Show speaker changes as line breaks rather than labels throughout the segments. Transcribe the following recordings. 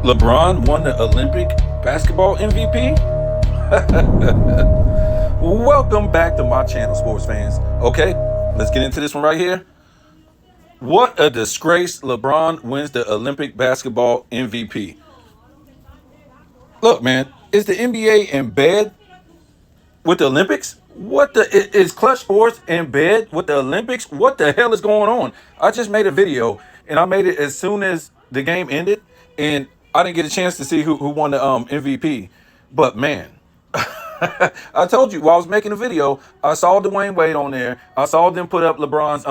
LeBron won the Olympic basketball MVP? Welcome back to my channel, sports fans. Okay, let's get into this one right here. What a disgrace. LeBron wins the Olympic basketball MVP. Look, man, is the NBA in bed with the Olympics? Is Clutch Sports in bed with the Olympics? What the hell is going on? I just made a video and I made it as soon as the game ended, and I didn't get a chance to see who won the MVP. But man, I told you while I was making the video, I saw Dwayne Wade on there. I saw them put up LeBron's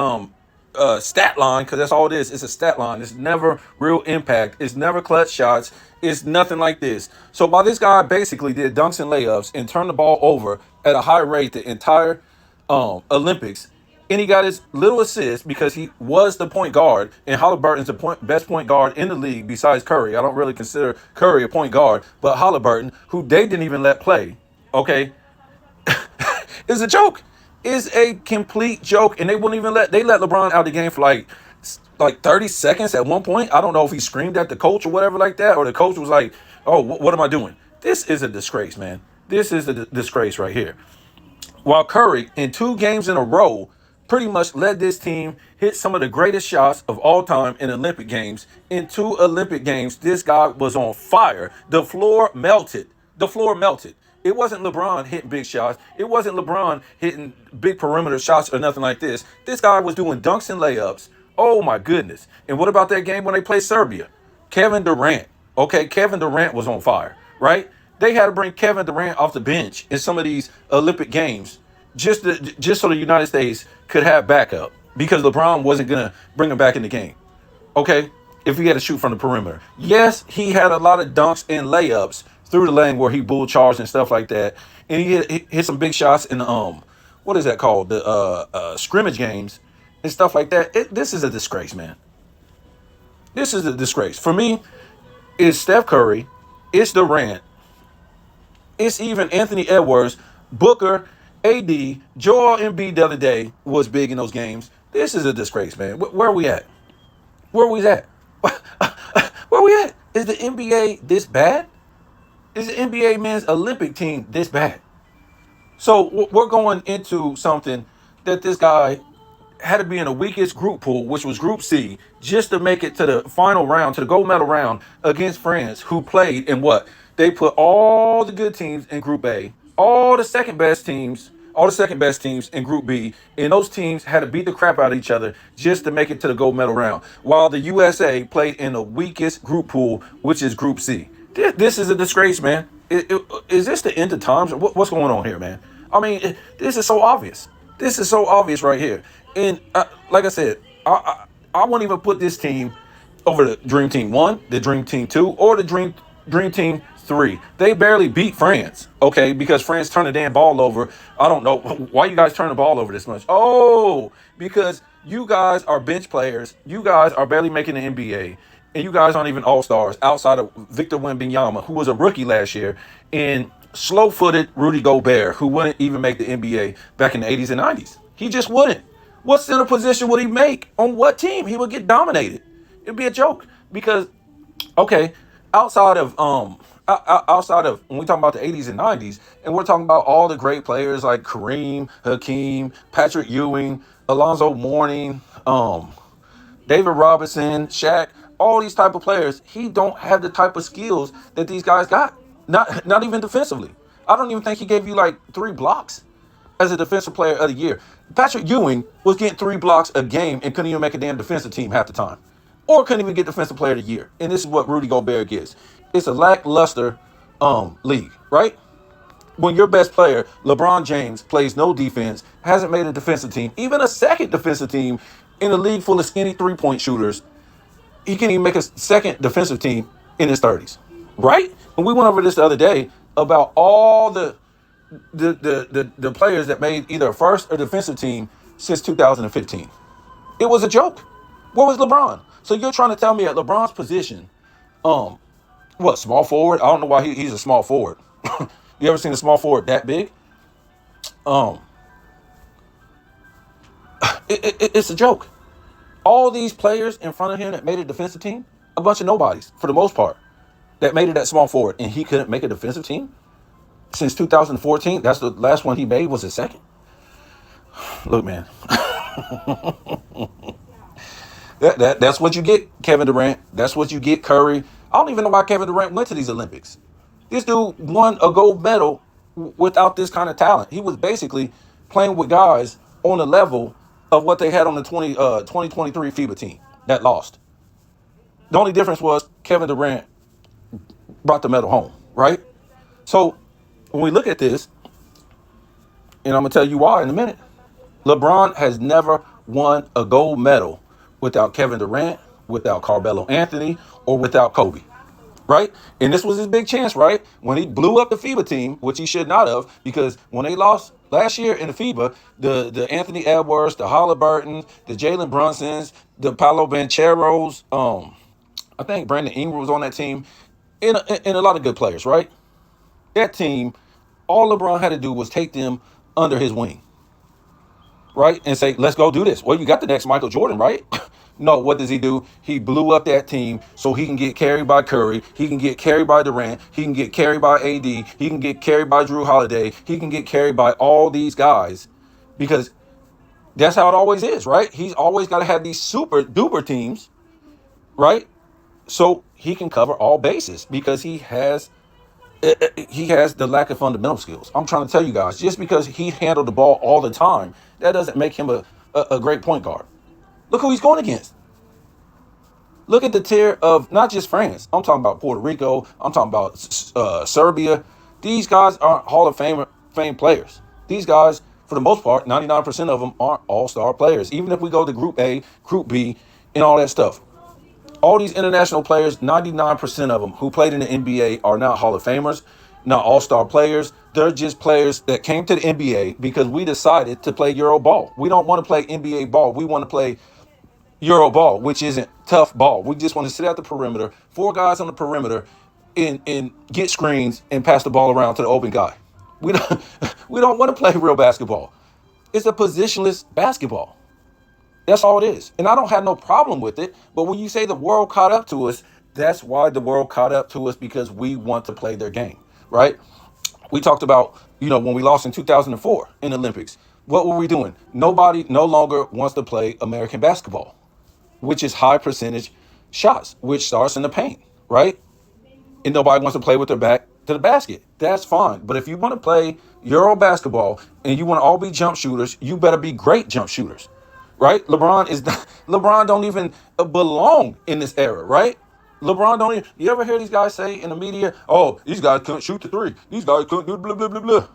stat line, because that's all it is. It's a stat line. It's never real impact. It's never clutch shots. It's nothing like this. So while this guy basically did dunks and layups and turned the ball over at a high rate the entire Olympics, and he got his little assist because he was the point guard, and Halliburton's the best point guard in the league besides Curry. I don't really consider Curry a point guard, but Halliburton, who they didn't even let play, okay, is a joke. Is a complete joke, and they let LeBron out of the game for like 30 seconds at one point. I don't know if he screamed at the coach or whatever like that, or the coach was like, "Oh, what am I doing?" This is a disgrace, man. This is a disgrace right here. While Curry, in 2 games in a row, pretty much led this team hit some of the greatest shots of all time in Olympic games. In 2 Olympic games, this guy was on fire. The floor melted. The floor melted. It wasn't LeBron hitting big shots. It wasn't LeBron hitting big perimeter shots or nothing like this. This guy was doing dunks and layups. Oh my goodness. And what about that game when they played Serbia? Kevin Durant. Okay, Kevin Durant was on fire, right? They had to bring Kevin Durant off the bench in some of these Olympic games just so the United States could have backup, because LeBron wasn't going to bring him back in the game. Okay, if he had to shoot from the perimeter. Yes, he had a lot of dunks and layups through the lane where he bull charged and stuff like that, and he hit some big shots in the what is that called, the scrimmage games and stuff like that. This is a disgrace, man. This is a disgrace. For me, it's Steph Curry, it's Durant, it's even Anthony Edwards, Booker, AD, Joel Embiid the other day was big in those games. This is a disgrace, man. Where are we at? Where are we at? Where are we at? Is the NBA this bad? Is the NBA men's Olympic team this bad? So we're going into something that this guy had to be in the weakest group pool, which was Group C, just to make it to the final round, to the gold medal round against France, who played in what? They put all the good teams in Group A, all the second best teams in Group B, and those teams had to beat the crap out of each other just to make it to the gold medal round, while the USA played in the weakest group pool, which is Group C. This is a disgrace, man. Is this the end of times? What's going on here, man? I mean, this is so obvious. This is so obvious right here. And like I said, I won't even put this team over the Dream Team 1, the Dream Team 2, or the Dream Team 3. They barely beat France, okay, because France turned the damn ball over. I don't know why you guys turn the ball over this much. Oh, because you guys are bench players. You guys are barely making the NBA. And you guys aren't even all-stars outside of Victor Wembanyama, who was a rookie last year, and slow-footed Rudy Gobert, who wouldn't even make the NBA back in the 80s and 90s. He just wouldn't. What center position would he make? On what team? He would get dominated. It'd be a joke because, okay, outside of when we talk about the 80s and 90s, and we're talking about all the great players like Kareem, Hakeem, Patrick Ewing, Alonzo Mourning, David Robinson, Shaq, all these type of players, he don't have the type of skills that these guys got. Not even defensively. I don't even think he gave you like 3 blocks as a defensive player of the year. Patrick Ewing was getting 3 blocks a game and couldn't even make a damn defensive team half the time. Or couldn't even get defensive player of the year. And this is what Rudy Gobert gets. It's a lackluster league, right? When your best player, LeBron James, plays no defense, hasn't made a defensive team, even a second defensive team in a league full of skinny 3-point shooters, he can't even make a second defensive team in his 30s, right? And we went over this the other day about all the players that made either a first or defensive team since 2015. It was a joke. Where was LeBron? So you're trying to tell me at LeBron's position, what, small forward? I don't know why he's a small forward. You ever seen a small forward that big? It's a joke. All these players in front of him that made a defensive team, a bunch of nobodies for the most part. that made it at small forward, and he couldn't make a defensive team since 2014. That's the last one he made was his second. Look, man, that's what you get, Kevin Durant. That's what you get, Curry. I don't even know why Kevin Durant went to these Olympics. This dude won a gold medal without this kind of talent. He was basically playing with guys on the level of what they had on the 2023 FIBA team that lost. The only difference was Kevin Durant brought the medal home, right? So when we look at this, and I'm going to tell you why in a minute, LeBron has never won a gold medal without Kevin Durant, without Carmelo Anthony, or without Kobe, right? And this was his big chance, right? When he blew up the FIBA team, which he should not have, because when they lost last year in the FIBA, the Anthony Edwards, the Halliburton, the Jalen Brunsons, the Paolo Bancheros, I think Brandon Ingram was on that team, and a lot of good players, right? That team, all LeBron had to do was take them under his wing, right? And say, let's go do this. Well, you got the next Michael Jordan, right? No, what does he do? He blew up that team so he can get carried by Curry. He can get carried by Durant. He can get carried by AD. He can get carried by Drew Holiday. He can get carried by all these guys because that's how it always is, right? He's always got to have these super duper teams, right? So he can cover all bases because he has the lack of fundamental skills. I'm trying to tell you guys, just because he handled the ball all the time, that doesn't make him a great point guard. Look who he's going against. Look at the tier of not just France. I'm talking about Puerto Rico. I'm talking about Serbia. These guys aren't Hall of Fame players. These guys, for the most part, 99% of them aren't all-star players. Even if we go to Group A, Group B, and all that stuff. All these international players, 99% of them who played in the NBA are not Hall of Famers, not all-star players. They're just players that came to the NBA because we decided to play Euro ball. We don't want to play NBA ball. We want to play Euro ball, which isn't tough ball. We just want to sit at the perimeter, 4 guys on the perimeter, and get screens and pass the ball around to the open guy. We don't want to play real basketball. It's a positionless basketball. That's all it is. And I don't have no problem with it. But when you say the world caught up to us, that's why the world caught up to us, because we want to play their game, right? We talked about, when we lost in 2004 in the Olympics, what were we doing? Nobody no longer wants to play American basketball, which is high percentage shots, which starts in the paint, right? And nobody wants to play with their back to the basket. That's fine. But if you want to play Euro basketball and you want to all be jump shooters, you better be great jump shooters. Right? LeBron don't even belong in this era, right? LeBron don't even, you ever hear these guys say in the media, oh, these guys couldn't shoot the three. These guys couldn't do blah, blah, blah, blah.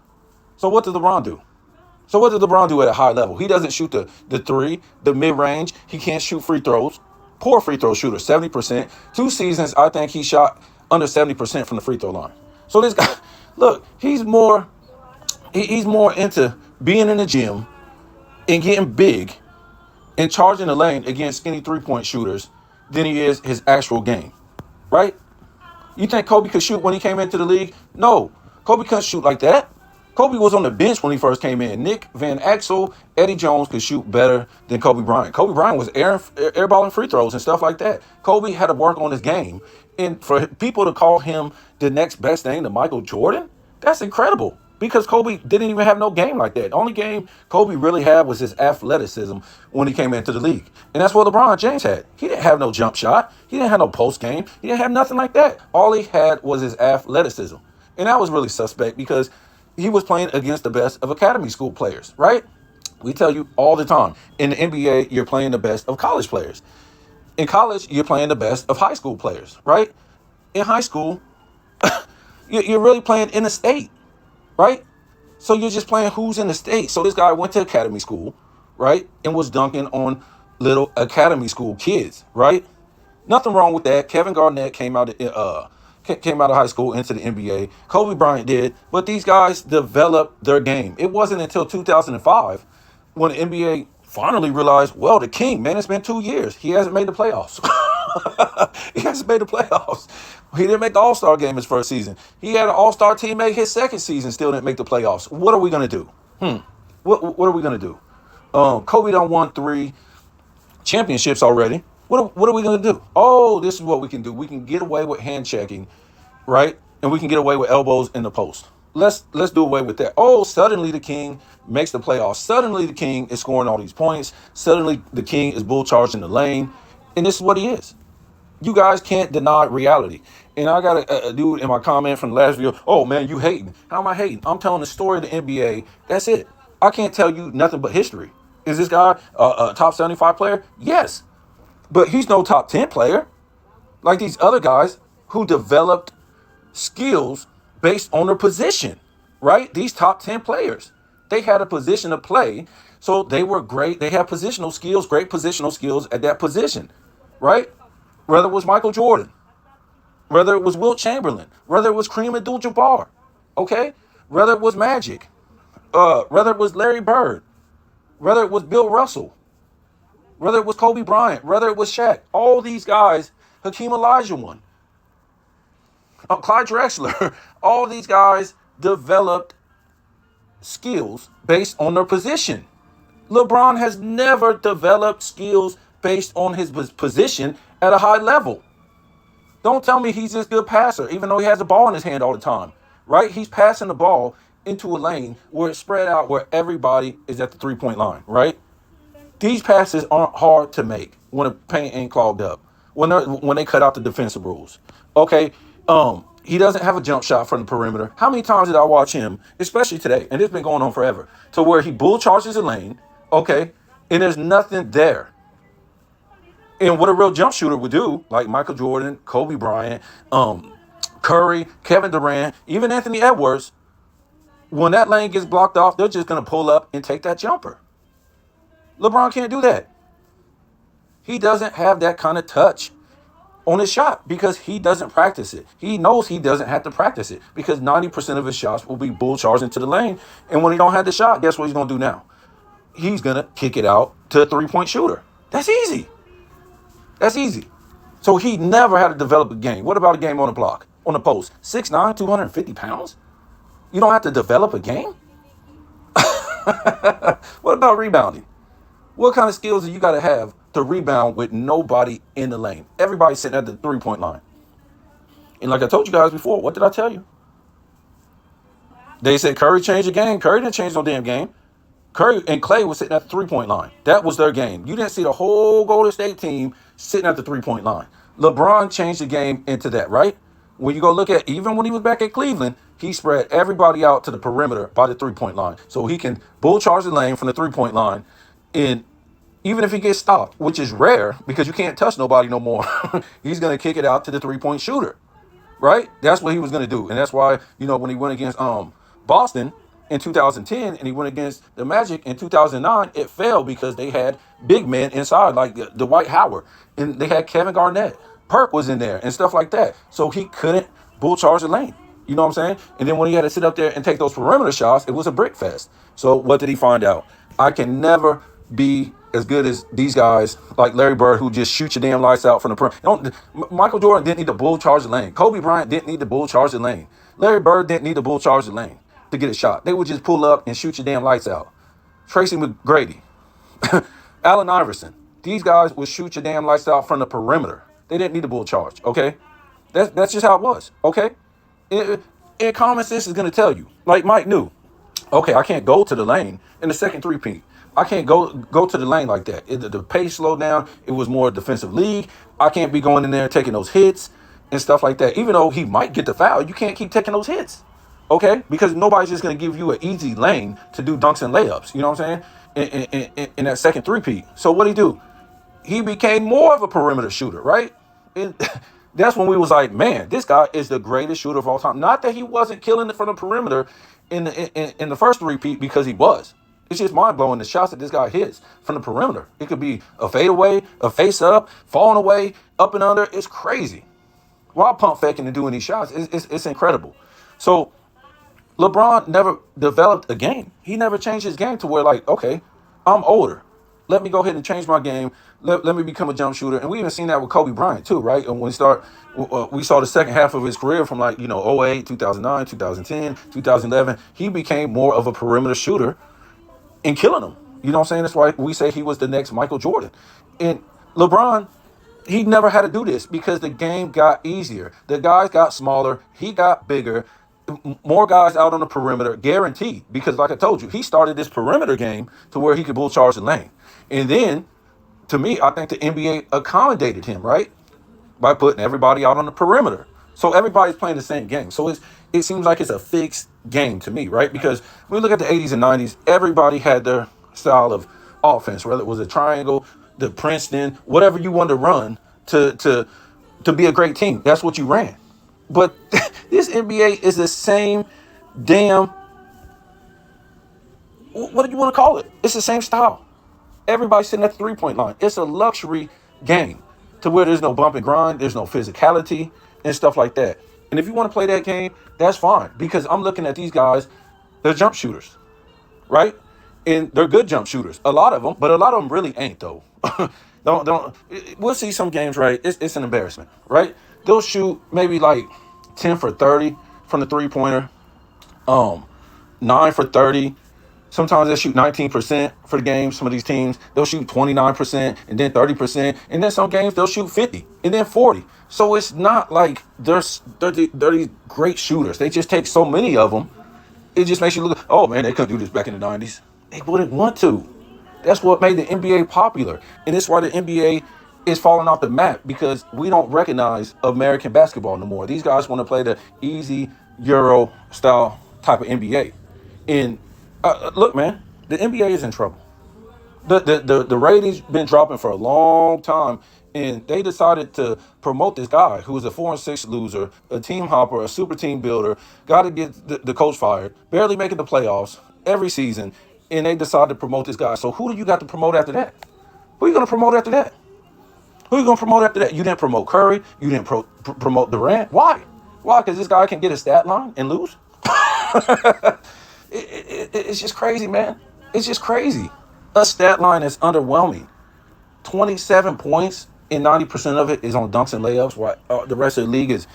So what does LeBron do? At a high level? He doesn't shoot the three, the mid-range. He can't shoot free throws. Poor free throw shooter, 70%. 2 seasons, I think he shot under 70% from the free throw line. So this guy, look, he's more into being in the gym and getting big and charging the lane against skinny three-point shooters than he is his actual game, right? You think Kobe could shoot when he came into the league? No, Kobe couldn't shoot like that. Kobe was on the bench when he first came in. Nick Van Exel, Eddie Jones could shoot better than Kobe Bryant. Kobe Bryant was airballing free throws and stuff like that. Kobe had to work on his game. And for people to call him the next best thing to Michael Jordan, that's incredible. Because Kobe didn't even have no game like that. The only game Kobe really had was his athleticism when he came into the league. And that's what LeBron James had. He didn't have no jump shot. He didn't have no post game. He didn't have nothing like that. All he had was his athleticism. And that was really suspect because he was playing against the best of academy school players, right? We tell you all the time, in the NBA, you're playing the best of college players. In college, you're playing the best of high school players, right? In high school, you're really playing in the state. Right? So you're just playing who's in the state. So this guy went to academy school, right? And was dunking on little academy school kids, right? Nothing wrong with that. Kevin Garnett came out of high school into the NBA. Kobe Bryant did. But these guys developed their game. It wasn't until 2005 when the NBA finally realized, well, the king, man, it's been 2 years. He hasn't made the playoffs. He hasn't made the playoffs. He didn't make the All-Star game his first season. He had an All-Star teammate his second season, still didn't make the playoffs. What are we going to do? What are we going to do? Kobe done won 3 championships already. What are we going to do? Oh, this is what we can do. We can get away with hand checking right? And we can get away with elbows in the post. Let's do away with that. Oh, suddenly the king makes the playoffs. Suddenly the king is scoring all these points. Suddenly the king is bull charging the lane, and this is what he is. You guys can't deny reality. And I got a dude in my comment from the last video. Oh man, you hating? How am I hating? I'm telling the story of the NBA. That's it. I can't tell you nothing but history. Is this guy a top 75 player? Yes, but he's no top 10 player like these other guys who developed skills based on their position, right? These top 10 players, they had a position to play, so they were great. They had positional skills, great positional skills at that position, right? Whether it was Michael Jordan, whether it was Wilt Chamberlain, whether it was Kareem Abdul-Jabbar, okay? Whether it was Magic, whether it was Larry Bird, whether it was Bill Russell, whether it was Kobe Bryant, whether it was Shaq, all these guys, Hakeem Olajuwon, Clyde Drexler, all these guys developed skills based on their position. LeBron has never developed skills based on his position at a high level. Don't tell me he's just a good passer, even though he has the ball in his hand all the time, right? He's passing the ball into a lane where it's spread out where everybody is at the three-point line, right? These passes aren't hard to make when the paint ain't clogged up, when they cut out the defensive rules. Okay, he doesn't have a jump shot from the perimeter. How many times did I watch him, especially today, and it's been going on forever, to where he bull charges a lane, okay, and there's nothing there. And what a real jump shooter would do, like Michael Jordan, Kobe Bryant, Curry, Kevin Durant, even Anthony Edwards, when that lane gets blocked off, they're just going to pull up and take that jumper. LeBron can't do that. He doesn't have that kind of touch on his shot because he doesn't practice it. He knows he doesn't have to practice it because 90% of his shots will be bull charging to the lane. And when he don't have the shot, guess what he's going to do now? He's going to kick it out to a three-point shooter. That's easy. That's easy. So he never had to develop a game. What about a game on the block, on the post? 6'9", 250 pounds? You don't have to develop a game? What about rebounding? What kind of skills do you got to have to rebound with nobody in the lane? Everybody's sitting at the three-point line. And like I told you guys before, what did I tell you? They said Curry changed the game. Curry didn't change no damn game. Curry and Clay was sitting at the three-point line. That was their game. You didn't see the whole Golden State team sitting at the three-point line. LeBron changed the game into that, right? When you go look at, even when he was back at Cleveland, he spread everybody out to the perimeter by the three-point line. So he can bull charge the lane from the three-point line. And even if he gets stopped, which is rare because you can't touch nobody no more, he's going to kick it out to the three-point shooter, right? That's what he was going to do. And that's why, when he went against Boston in 2010 and he went against the Magic in 2009, it failed because they had big men inside like Dwight Howard, and they had Kevin Garnett. Perk was in there and stuff like that. So he couldn't bull charge the lane. You know what I'm saying? And then when he had to sit up there and take those perimeter shots, it was a brick fest. So what did he find out? I can never be as good as these guys like Larry Bird who just shoot your damn lights out from the perimeter. Michael Jordan didn't need to bull charge the lane. Kobe Bryant didn't need to bull charge the lane. Larry Bird didn't need to bull charge the lane to get a shot. They would just pull up and shoot your damn lights out. Tracy McGrady, Allen Iverson, these guys would shoot your damn lights out from the perimeter. They didn't need to bull charge, okay? That's just how it was, okay? And common sense is going to tell you, like Mike knew, okay, I can't go to the lane in the second three-peat. I can't go to the lane like that. The pace slowed down. It was more defensive league. I can't be going in there and taking those hits and stuff like that. Even though he might get the foul, you can't keep taking those hits, okay? Because nobody's just going to give you an easy lane to do dunks and layups, you know what I'm saying, in that second three-peat. So what did he do? He became more of a perimeter shooter, right? And that's when we was like, man, this guy is the greatest shooter of all time. Not that he wasn't killing it from the perimeter in the first three-peat, because he was. It's just mind-blowing the shots that this guy hits from the perimeter. It could be a fadeaway, a face-up, falling away, up and under. It's crazy. While pump faking and doing these shots, it's incredible. So LeBron never developed a game. He never changed his game to where, like, okay, I'm older. Let me go ahead and change my game. Let me become a jump shooter. And we even seen that with Kobe Bryant too, right? And when we saw the second half of his career from 08, 2009, 2010, 2011, he became more of a perimeter shooter and killing them. You know what I'm saying? That's why we say he was the next Michael Jordan. And LeBron He never had to do this because the game got easier. The guys got smaller. He got bigger. More guys out on the perimeter, guaranteed. Because, like I told you, he started this perimeter game to where he could bull charge the lane. And then, to me, I think the NBA accommodated him, right? By putting everybody out on the perimeter. So everybody's playing the same game. So it seems like it's a fixed game to me, right? Because when we look at the 80s and 90s, everybody had their style of offense, whether it was a triangle, the Princeton, whatever you wanted to run to be a great team. That's what you ran. But this NBA is the same damn, what do you want to call it? It's the same style. Everybody's sitting at the three-point line. It's a luxury game to where there's no bump and grind, there's no physicality and stuff like that. And if you want to play that game, that's fine. Because I'm looking at these guys, they're jump shooters, right? And they're good jump shooters. A lot of them, but a lot of them really ain't though. don't. We'll see some games, right? It's an embarrassment, right? They'll shoot maybe like 10 for 30 from the three-pointer, 9 for 30. Sometimes they shoot 19% for the game. Some of these teams, they'll shoot 29% and then 30%. And then some games, they'll shoot 50 and then 40. So it's not like they're these great shooters. They just take so many of them. It just makes you look, oh man, they couldn't do this back in the 90s. They wouldn't want to. That's what made the NBA popular. And it's why the NBA is falling off the map, because we don't recognize American basketball no more. These guys want to play the easy Euro style type of NBA. And look, man, the NBA is in trouble. The ratings been dropping for a long time, and they decided to promote this guy who was a 4-6 loser, a team hopper, a super team builder, got to get the coach fired, barely making the playoffs every season, and they decided to promote this guy. So who do you got to promote after that? Who are you going to promote after that? Who are you going to promote after that? You didn't promote Curry. You didn't promote Durant. Why? Why? Because this guy can get a stat line and lose? It's just crazy, man. It's just crazy. A stat line is underwhelming. 27 points and 90% of it is on dunks and layups, while the rest of the league is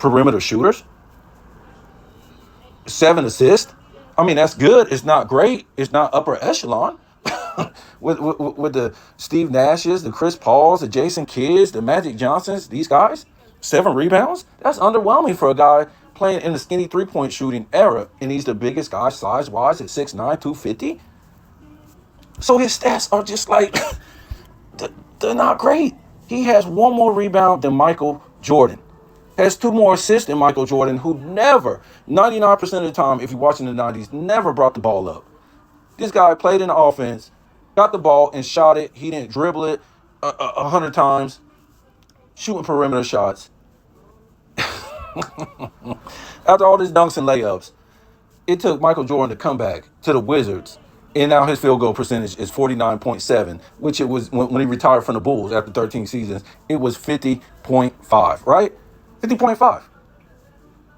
perimeter shooters. 7 assists. I mean, that's good. It's not great. It's not upper echelon. with the Steve Nashes, the Chris Pauls, the Jason Kidds, the Magic Johnsons, these guys, 7 rebounds. That's underwhelming for a guy playing in the skinny three-point shooting era, and he's the biggest guy size-wise at 6'9", 250. So his stats are just like, they're not great. He has 1 more rebound than Michael Jordan. Has 2 more assists than Michael Jordan, who never, 99% of the time, if you're watching the 90s, never brought the ball up. This guy played in the offense, got the ball and shot it. He didn't dribble it 100 times, shooting perimeter shots. After all these dunks and layups, it took Michael Jordan to come back to the Wizards, and now his field goal percentage is 49.7, which it was when he retired from the Bulls after 13 seasons. It was 50.5, right? 50.5.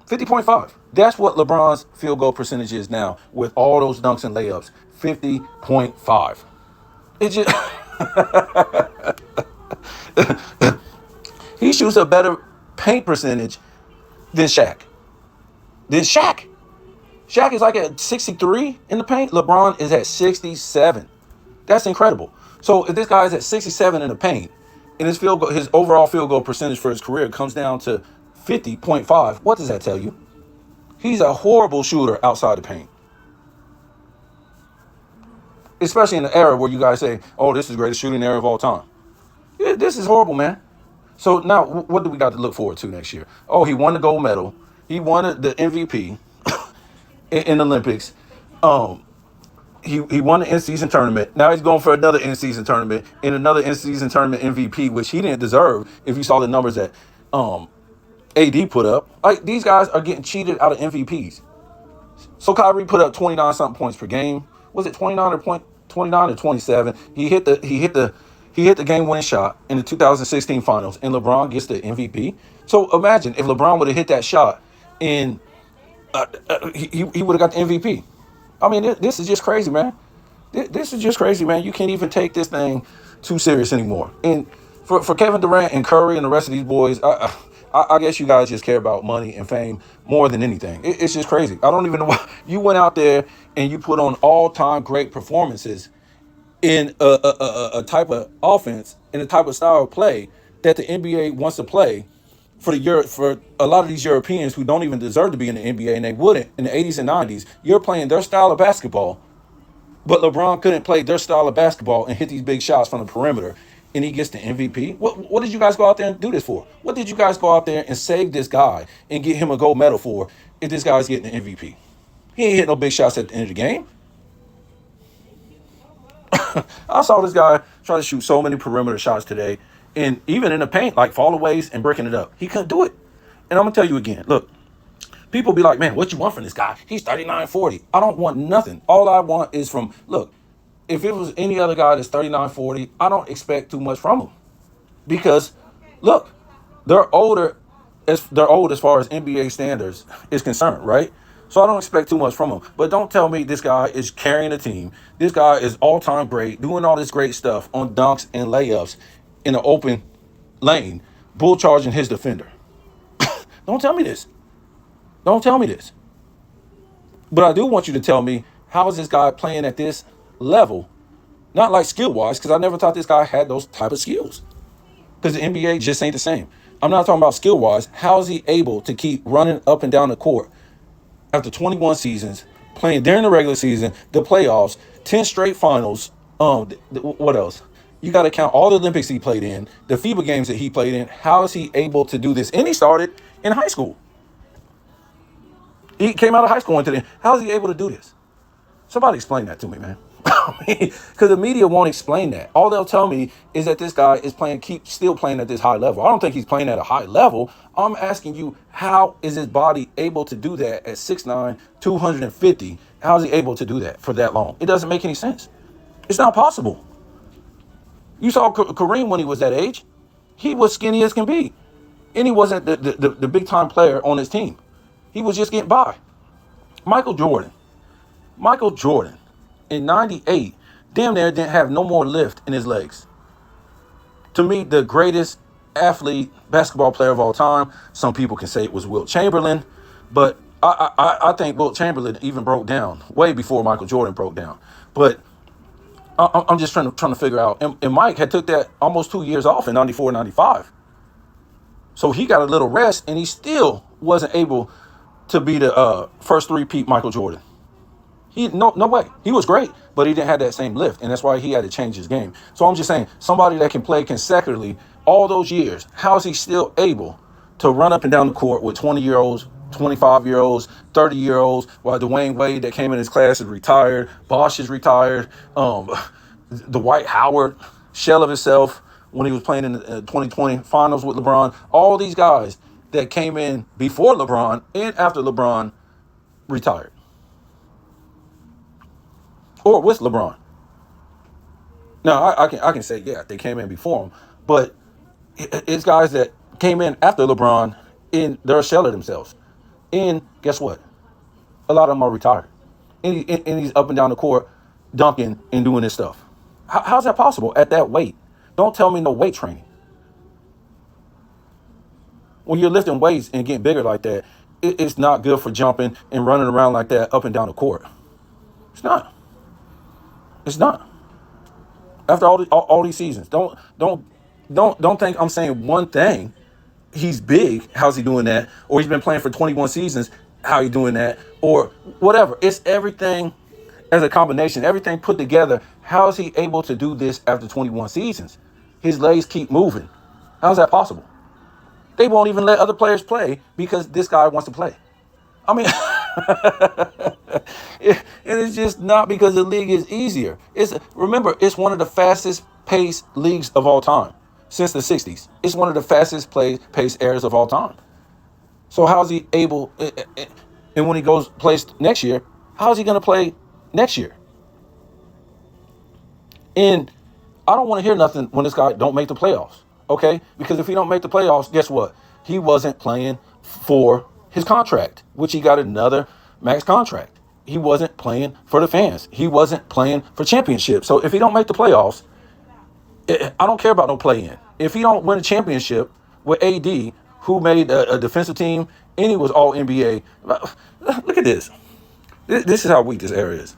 50.5. That's what LeBron's field goal percentage is now with all those dunks and layups. 50.5. It just he shoots a better paint percentage than Shaq. Shaq is like at 63 in the paint. LeBron is at 67. That's incredible. So if this guy is at 67 in the paint, and his overall field goal percentage for his career comes down to 50.5, what does that tell you? He's a horrible shooter outside the paint. Especially in the era where you guys say, oh, this is the greatest shooting era of all time. Yeah, this is horrible, man. So now what do we got to look forward to next year? Oh, he won the gold medal. He won the MVP in the Olympics. He won the in-season tournament. Now he's going for another in-season tournament and another in-season tournament MVP, which he didn't deserve if you saw the numbers that AD put up. Like, these guys are getting cheated out of MVPs. So Kyrie put up 29 something points per game. Was it 29 or 27? He hit the game winning shot in the 2016 finals, and LeBron gets the MVP. So imagine if LeBron would have hit that shot, and he would have got the MVP. I mean, this is just crazy, man. This is just crazy, man. You can't even take this thing too serious anymore. And for Kevin Durant and Curry and the rest of these boys, I guess you guys just care about money and fame more than anything. It's just crazy. I don't even know why you went out there and you put on all-time great performances in a type of offense, in a type of style of play that the NBA wants to play for for a lot of these Europeans who don't even deserve to be in the NBA, and they wouldn't in the 80s and 90s. You're playing their style of basketball, but LeBron couldn't play their style of basketball and hit these big shots from the perimeter, and he gets the MVP. What did you guys go out there and do this for? What did you guys go out there and save this guy and get him a gold medal for if this guy's getting the MVP? He ain't hit no big shots at the end of the game. I saw this guy try to shoot so many perimeter shots today, and even in the paint, like fallaways and breaking it up. He couldn't do it. And I'm going to tell you again, look, people be like, man, what you want from this guy? He's 39-40. I don't want nothing. All I want is look, if it was any other guy that's 39-40, I don't expect too much from him. Because, look, they're older, they're old as far as NBA standards is concerned, right? So I don't expect too much from him. But don't tell me this guy is carrying a team. This guy is all-time great, doing all this great stuff on dunks and layups in an open lane, bull charging his defender. Don't tell me this. Don't tell me this. But I do want you to tell me, how is this guy playing at this level? Not like skill-wise, because I never thought this guy had those type of skills. Because the NBA just ain't the same. I'm not talking about skill-wise. How is he able to keep running up and down the court after 21 seasons, playing during the regular season, the playoffs, 10 straight finals? What else? You got to count all the Olympics he played in, the FIBA games that he played in. How is he able to do this? And he started in high school. He came out of high school into the. How is he able to do this? Somebody explain that to me, man. Because the media won't explain that. All they'll tell me is that this guy is still playing at this high level. I don't think he's playing at a high level. I'm asking you, how is his body able to do that at 6'9", 250? How is he able to do that for that long? It doesn't make any sense. It's not possible. You saw Kareem when he was that age. He was skinny as can be. And he wasn't the big-time player on his team. He was just getting by. Michael Jordan in 98 damn near didn't have no more lift in his legs. To me, the greatest athlete, basketball player of all time. Some people can say it was Wilt Chamberlain, but I think Wilt Chamberlain even broke down way before Michael Jordan broke down. But I'm just trying to figure out. And Mike had took that almost 2 years off in 94, 95. So he got a little rest, and he still wasn't able to be the first three-peat Michael Jordan. No way. He was great, but he didn't have that same lift, and that's why he had to change his game. So I'm just saying, somebody that can play consecutively all those years, how is he still able to run up and down the court with 20-year-olds, 25-year-olds, 30-year-olds, while Dwayne Wade that came in his class is retired, Bosh is retired, Dwight Howard, shell of himself when he was playing in the 2020 finals with LeBron, all these guys that came in before LeBron and after LeBron retired. Or with LeBron. Now, I can say, yeah, they came in before him, but it's guys that came in after LeBron and they're a shell of themselves. And guess what? A lot of them are retired. And he's up and down the court dunking and doing this stuff. How's that possible at that weight? Don't tell me no weight training. When you're lifting weights and getting bigger like that, it's not good for jumping and running around like that up and down the court. It's not. It's not. After all these seasons, don't think I'm saying one thing. He's big. How's he doing that? Or he's been playing for 21 seasons. How he doing that? Or whatever. It's everything as a combination. Everything put together. How is he able to do this after 21 seasons? His legs keep moving. How's that possible? They won't even let other players play because this guy wants to play. I mean, and it's just not because the league is easier. Remember, it's one of the fastest paced leagues of all time since the 60s. It's one of the fastest paced eras of all time. So how is he able, and when he plays next year, how is he going to play next year? And I don't want to hear nothing when this guy don't make the playoffs, okay? Because if he don't make the playoffs, guess what? He wasn't playing for his contract, which he got another max contract. He wasn't playing for the fans. He wasn't playing for championships. So if he don't make the playoffs, I don't care about no play-in. If he don't win a championship with AD, who made a defensive team, and he was all NBA. Look at this. This is how weak this area is.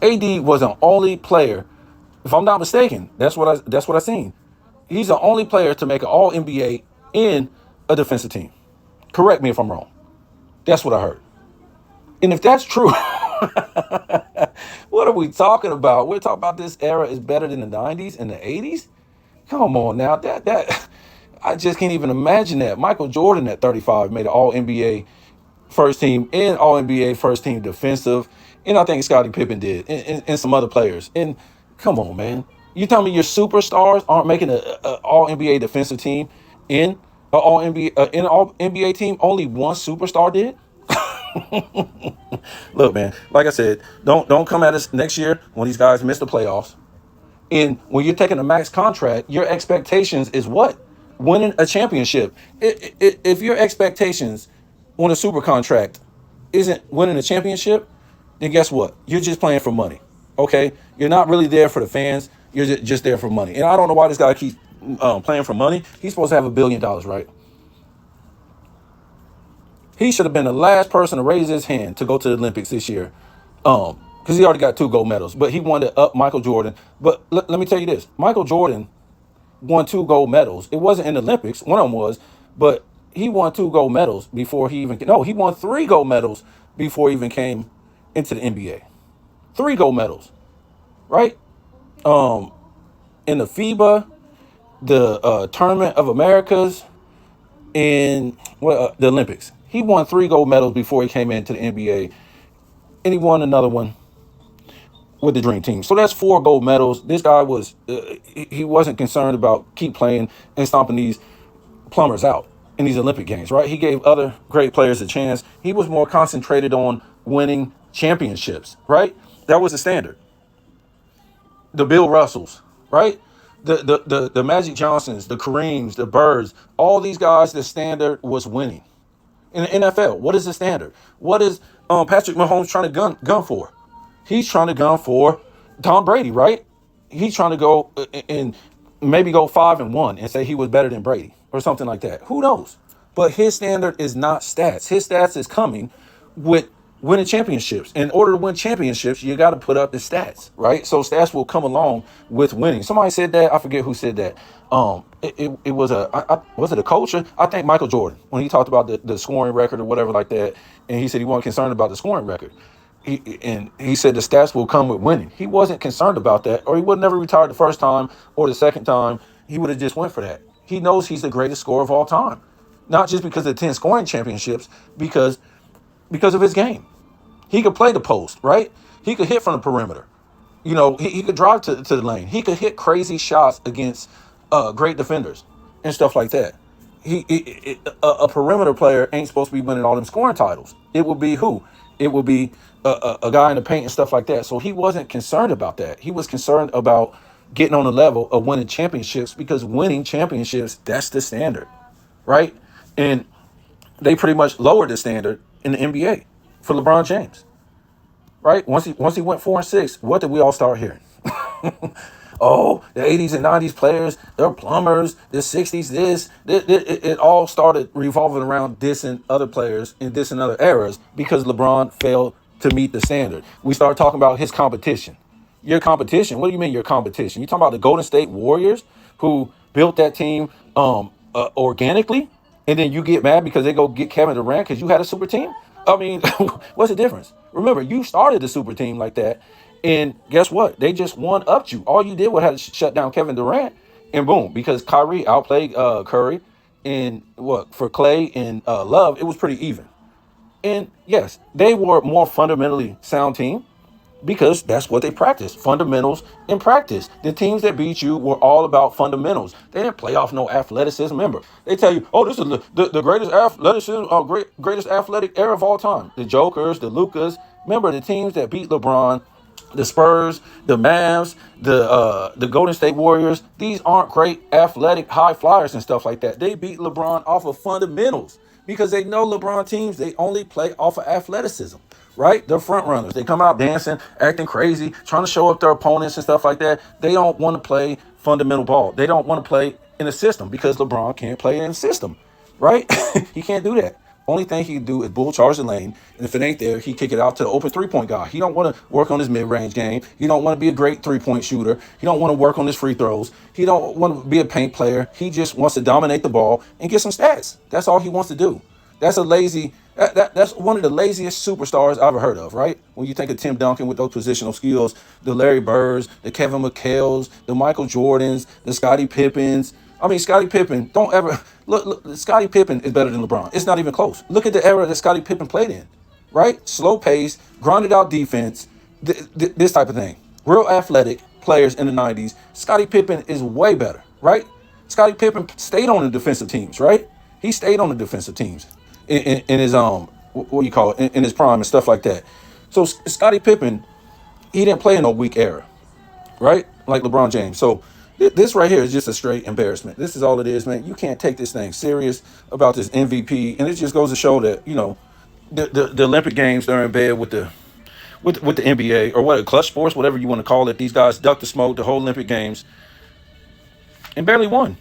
AD was the only player, if I'm not mistaken, that's what I seen. He's the only player to make an All NBA in a defensive team. Correct me if I'm wrong. That's what I heard. And if that's true, what are we talking about? We're talking about this era is better than the 90s and the 80s? Come on now. That I just can't even imagine that. Michael Jordan at 35 made an All NBA first team and All NBA first team defensive. And I think Scottie Pippen did, and some other players. And come on, man. You tell me your superstars aren't making a All NBA defensive team in an All NBA team? Only one superstar did. Look, man. Like I said, don't come at us next year when these guys miss the playoffs. And when you're taking a max contract, your expectations is what? Winning a championship. If your expectations on a super contract isn't winning a championship, then guess what? You're just playing for money. Okay? You're not really there for the fans. You're just there for money. And I don't know why this guy keeps playing for money. He's supposed to have $1 billion, right? He should have been the last person to raise his hand to go to the Olympics this year. Because he already got 2 gold medals, but he wanted to up Michael Jordan. But let me tell you this. Michael Jordan won 2 gold medals. It wasn't in the Olympics. One of them was, but he won 2 gold medals before he even, no, he won 3 gold medals before he even came into the NBA. 3 gold medals, right? In the FIBA, the Tournament of Americas, and the Olympics. He won 3 gold medals before he came into the NBA, and he won another one with the Dream Team. So that's 4 gold medals. This guy was, he wasn't concerned about keep playing and stomping these plumbers out in these Olympic Games, right? He gave other great players a chance. He was more concentrated on winning championships, right? That was the standard. The Bill Russells, right? The Magic Johnsons, the Kareems, the Birds, all these guys, the standard was winning. In the NFL, what is the standard? What is Patrick Mahomes trying to gun for? He's trying to gun for Tom Brady, right? He's trying to go and maybe go 5-1 and say he was better than Brady or something like that. Who knows? But his standard is not stats. His stats is coming with winning championships. In order to win championships, you got to put up the stats, right? So stats will come along with winning. Somebody said that. I forget who said that. It was was it a coach? I think Michael Jordan, when he talked about the scoring record or whatever like that, and he said he wasn't concerned about the scoring record. He said the stats will come with winning. He wasn't concerned about that, or he would never retired the first time or the second time. He would have just went for that. He knows he's the greatest scorer of all time, not just because of 10 scoring championships, because of his game. He could play the post, right? He could hit from the perimeter. You know, he could drive to the lane. He could hit crazy shots against great defenders and stuff like that. A perimeter player ain't supposed to be winning all them scoring titles. It would be who? It would be a guy in the paint and stuff like that. So he wasn't concerned about that. He was concerned about getting on the level of winning championships, because winning championships, that's the standard, right? And they pretty much lowered the standard in the NBA for LeBron James, right? Once he went 4-6, what did we all start hearing? Oh, the 80s and 90s players, they're plumbers. The 60s, it all started revolving around dissing other players and dissing other eras because LeBron failed to meet the standard. We started talking about his competition. Your competition? What do you mean your competition? You talking about the Golden State Warriors, who built that team organically, and then you get mad because they go get Kevin Durant because you had a super team? I mean, what's the difference? Remember, you started the super team like that, and guess what? They just one-upped you. All you did was have to shut down Kevin Durant, and boom, because Kyrie outplayed Curry, and for Clay and Love, it was pretty even. And yes, they were a more fundamentally sound team because that's what they practiced, fundamentals in practice. The teams that beat you were all about fundamentals. They didn't play off no athleticism. Remember, they tell you, oh, this is the greatest athleticism, greatest athletic era of all time. The Jokers, the Lucas. Remember, the teams that beat LeBron, the Spurs, the Mavs, the Golden State Warriors, these aren't great athletic high flyers and stuff like that. They beat LeBron off of fundamentals because they know LeBron teams, they only play off of athleticism, right? They're front runners. They come out dancing, acting crazy, trying to show up their opponents and stuff like that. They don't want to play fundamental ball. They don't want to play in a system because LeBron can't play in a system, right? He can't do that. Only thing he can do is bull charge the lane, and if it ain't there, he kick it out to the open 3-point guy. He don't want to work on his mid-range game. He don't want to be a great 3-point shooter. He don't want to work on his free throws. He don't want to be a paint player. He just wants to dominate the ball and get some stats. That's all he wants to do. That's a lazy. That's one of the laziest superstars I've ever heard of, right? When you think of Tim Duncan with those positional skills, the Larry Birds, the Kevin McHale's, the Michael Jordans, the Scottie Pippens. I mean, Scottie Pippen, don't ever look. Scottie Pippen is better than LeBron. It's not even close. Look at the era that Scottie Pippen played in, right? Slow pace, grounded out defense, this type of thing. Real athletic players in the 90s. Scottie Pippen is way better, right? Scottie Pippen stayed on the defensive teams, right? He stayed on the defensive teams in his what do you call it, in his prime and stuff like that. So Scottie Pippen, he didn't play in no weak era, right? Like LeBron James. So this right here is just a straight embarrassment. This is all it is, man. You can't take this thing serious about this MVP, and it just goes to show that the Olympic Games are in bed with the NBA or what, clutch sports, whatever you want to call it. These guys ducked the smoke the whole Olympic Games and barely won.